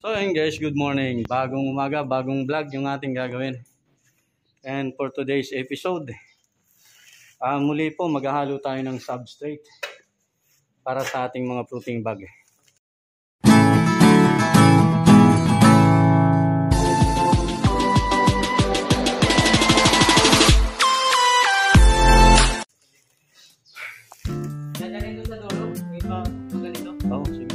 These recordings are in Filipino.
So ayun guys, good morning. Bagong umaga, bagong vlog yung ating gagawin. And for today's episode, muli po maghahalo tayo ng substrate para sa ating mga fruiting bag. Oh, sige.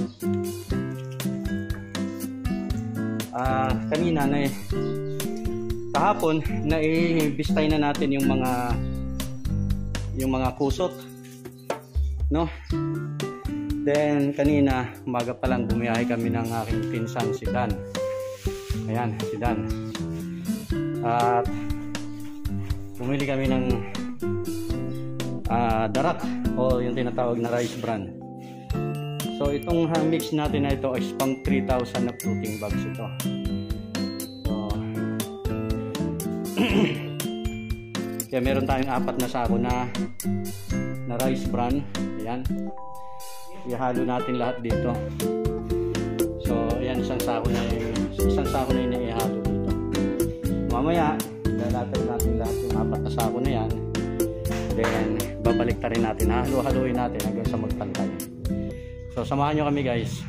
Kanina kahapon na-ibistay na natin yung mga kusot, no? Then kanina umaga pa lang bumiyahe kami ng aking pinsan si Dan. Ayan, si Dan. At bumili kami ng darak o yung tinatawag na rice bran. So itong mix natin na ito is pang 3,000 na fruiting bags ito. Kaya meron tayong 4 na sako na rice bran. Ayan. Ihalo natin lahat dito. So ayan, isang sako na yung ihalo dito. Mamaya lalagay natin lahat yung 4 na sako na yan. Then babalik ta rin natin, halo-haluin natin hanggang sa magpantay. So samahan nyo kami guys.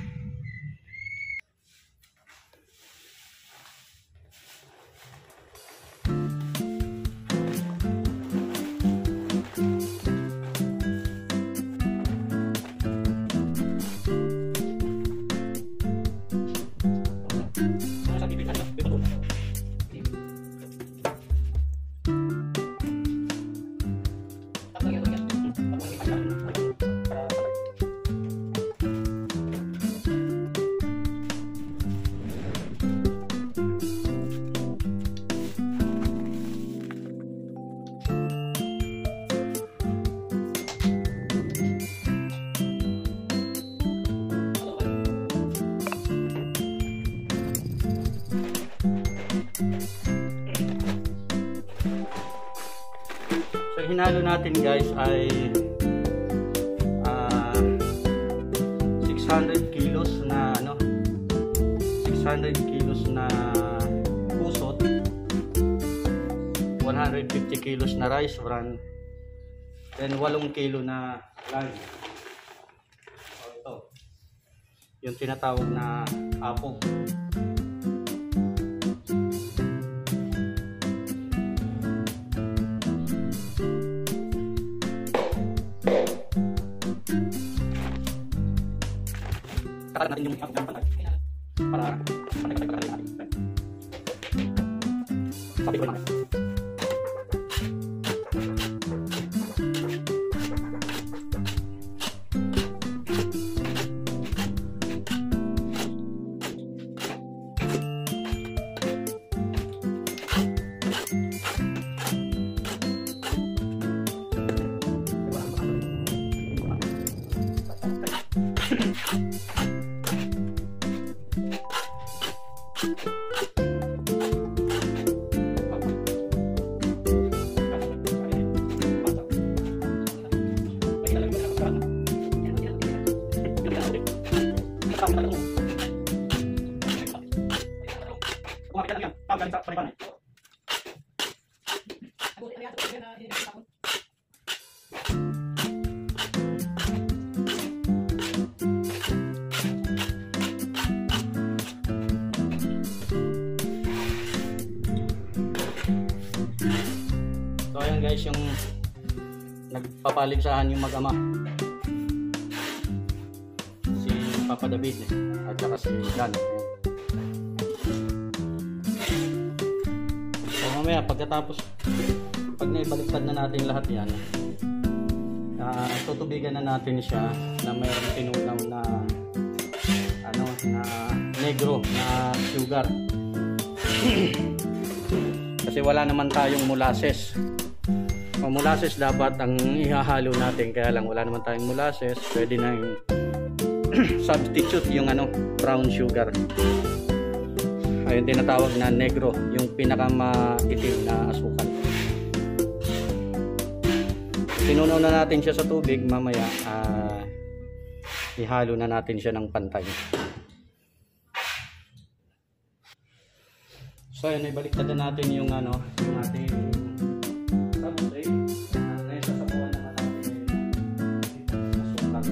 Hinalo natin guys ay 600 kilos na 600 kilos na kusot, 150 kilos na rice bran, then 8 kilo na lime. So ito yung tinatawag na apog. Katakan natin yung pantay para pantay natin. Sabi ko lang. So ayan guys, yung nagpapaligsahan yung mag-ama, si Papa David at saka si Dan. So mamaya pagkatapos, pag naibaliktad na natin lahat yan, tutubigan na natin siya na mayroong tinunaw na na negro na sugar. Kasi wala naman tayong molasses. Ang molasses dapat ang ihahalo natin, kaya lang wala naman tayong molasses. Pwede na yung substitute yung brown sugar. Ayun tinatawag na negro, yung pinakamaitim na asukal. Tinunaw na natin siya sa tubig, mamaya ihalo na natin siya ng pantay. So yun, ibaliktad na natin yung ano, yung ating substrate. Ngayon sasabuhan naman natin masukal.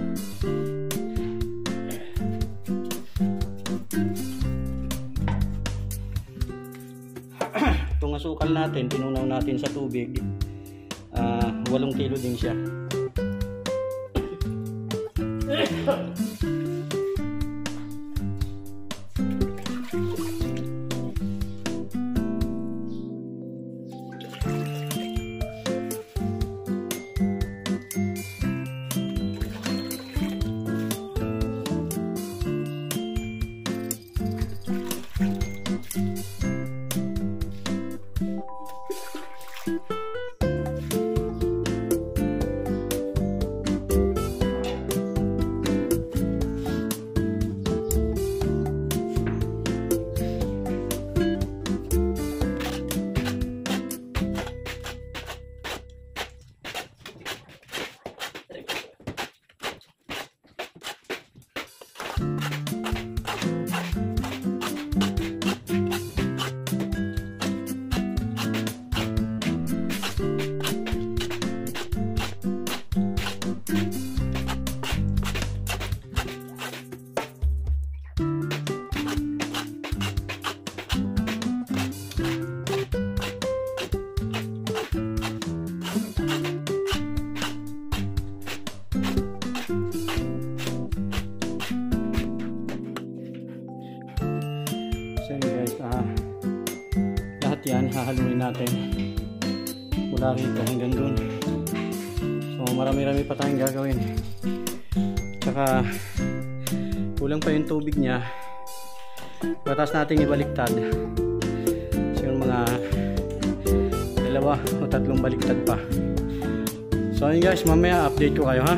Itong asukal natin, tinunaw natin sa tubig. 8 kilo din siya. So guys, lahat yan hahaluin natin mula rito hanggang dun. So marami-rami pa tayong gagawin. Tsaka kulang pa yung tubig niya. Batas natin ibaliktad. So yung mga 2 o 3 baliktad pa. So yun guys, mamaya update ko kayo ha.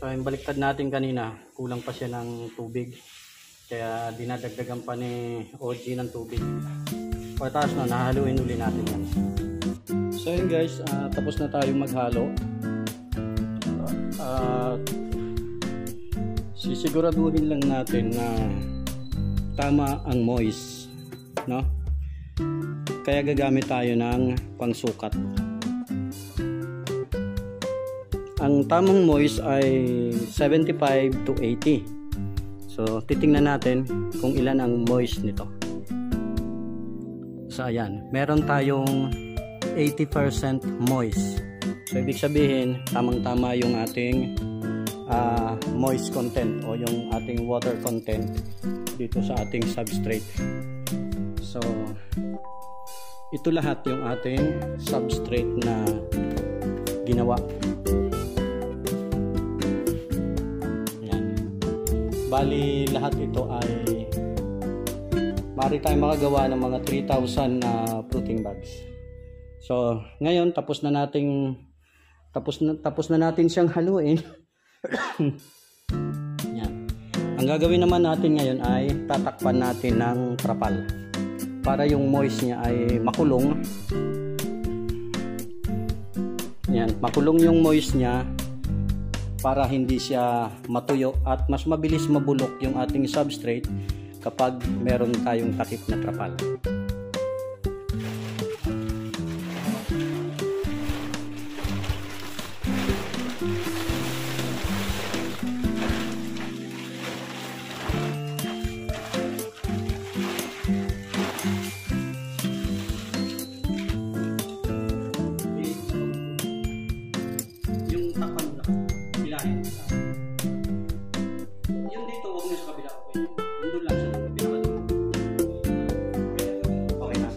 So yung baliktad natin kanina, kulang pa siya ng tubig. Kaya dinadagdagan pa ni OG ng tubig. Pagkatapos na, nahaluin uli natin yan. So yun guys, tapos na tayong maghalo. Sisiguraduhin lang natin na tama ang moist, no? Kaya gagamit tayo ng pangsukat. Ang tamang moist ay 75 to 80. So titingnan natin kung ilan ang moist nito. So ayan, meron tayong 80% moist. So ibig sabihin, tamang-tama yung ating moist content o yung ating water content dito sa ating substrate. So ito lahat yung ating substrate na ginawa. Yan. Bali lahat ito ay maaari tayong makagawa ng mga 3,000 na fruiting bags. So ngayon tapos na natin siyang haluin. Yan. Ang gagawin naman natin ngayon ay tatakpan natin ng trapal para yung moist niya ay makulong. Yan, makulong yung moist niya para hindi siya matuyo at mas mabilis mabulok yung ating substrate kapag meron tayong takip na trapal. Yung dito, huwag nyo sa kabila. Yung doon lang sa kabila. Okay na.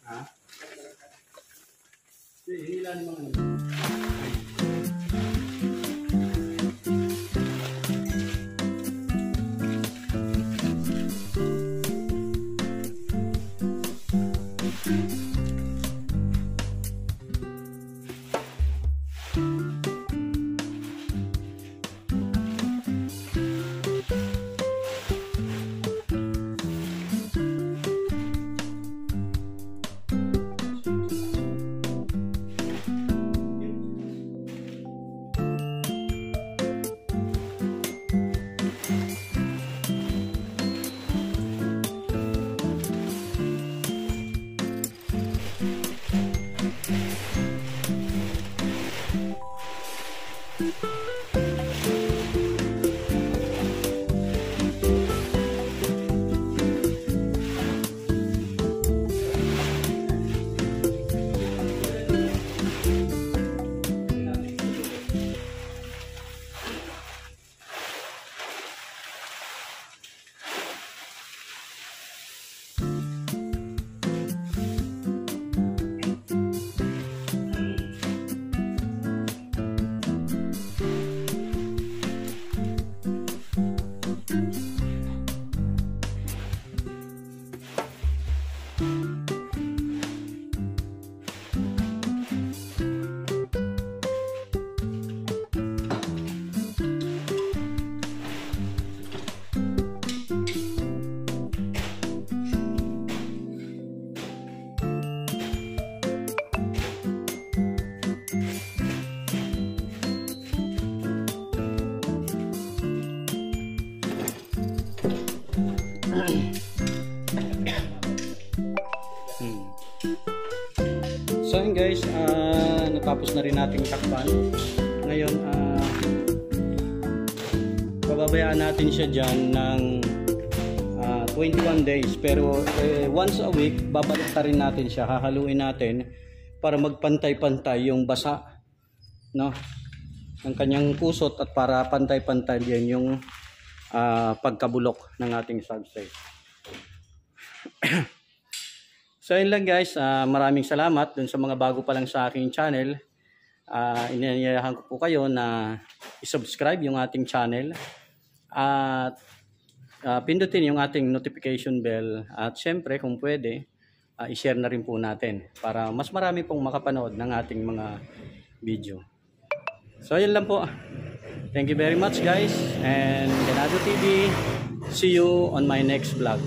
Ha? Hinilan mo nga. tapos na rin nating takpan. Ngayon, pababayaan natin siya dyan ng 21 days. Pero once a week, babalik rin natin siya. Hahaluin natin para magpantay-pantay yung basa, no, ng kanyang kusot at para pantay-pantay din yung pagkabulok ng ating substrate. So yun lang guys, maraming salamat dun sa mga bago pa lang sa aking channel. Inanyayahan ko po kayo na i-subscribe yung ating channel at pindutin yung ating notification bell at syempre kung pwede i-share na rin po natin para mas marami pong makapanood ng ating mga video. So yun lang po. Thank you very much guys, and Ganado TV. See you on my next vlog.